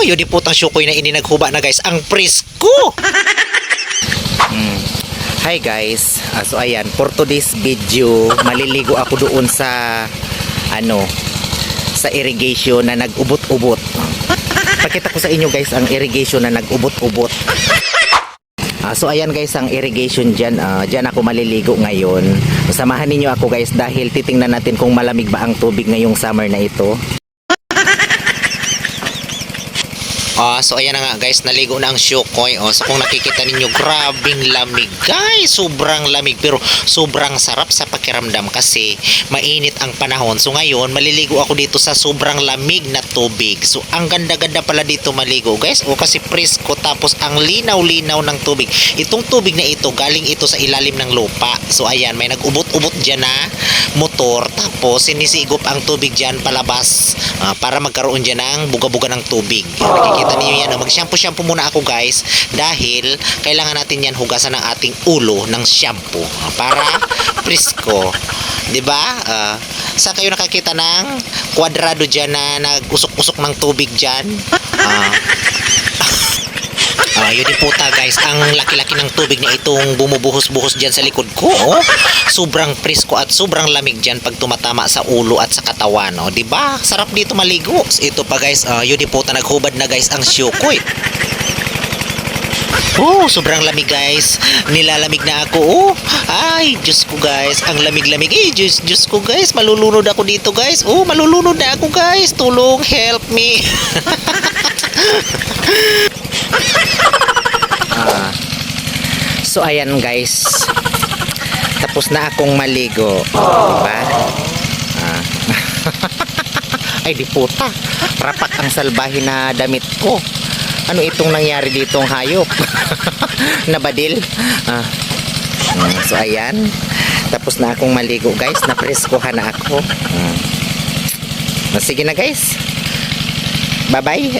yun di putang syukoy na ini naghuba na guys. Ang presko. Hi guys. So ayan, for today's video, maliligo ako doon sa sa irrigation na nag-ubot-ubot. Pakita ko sa inyo guys ang irrigation na nag-ubot-ubot. So ayan guys ang irrigation dyan. Dyan ako maliligo ngayon. Samahan ninyo ako guys dahil titingnan natin kung malamig ba ang tubig ngayong summer na ito. So ayan na nga guys, naligo na ang syukoy. So kung nakikita ninyo, grabing lamig guys, sobrang lamig pero sobrang sarap sa pakiramdam kasi mainit ang panahon. So ngayon maliligo ako dito sa sobrang lamig na tubig. So ang ganda-ganda pala dito maligo guys, kasi presko tapos ang linaw-linaw ng tubig. Itong tubig na ito galing ito sa ilalim ng lupa. So ayan, may nag-ubot-ubot dyan na motor tapos sinisigop ang tubig dyan palabas para magkaroon dyan ng buga-buga ng tubig. Nakikita niyo yan. Mag-shampoo muna ako guys dahil kailangan natin yan hugasan ng ating ulo ng shampoo para presko. Diba? Saan kayo nakakita ng kwadrado dyan na nag-usok-usok ng tubig dyan? Yun din puta guys, ang laki-laki ng tubig na itong bumubuhos-buhos dyan sa likod ko. Sobrang presko at sobrang lamig dyan pag tumatama sa ulo at sa katawan. Diba? Sarap dito maligo. Ito pa guys, yun din puta, naghubad na guys ang syukoy. Sobrang lamig guys. Nilalamig na ako. Ay, Diyos ko guys. Ang lamig-lamig. Diyos ko guys. Malulunod ako dito guys. Malulunod na ako guys. Tulong, help me. So ayan guys, tapos na akong maligo, diba? Ay di puta, rapat ang salbahin na damit ko. Ano itong nangyari ditong hayop? Nabadil. So ayan, tapos na akong maligo guys, napreskohan na ako. Sige na guys, bye bye.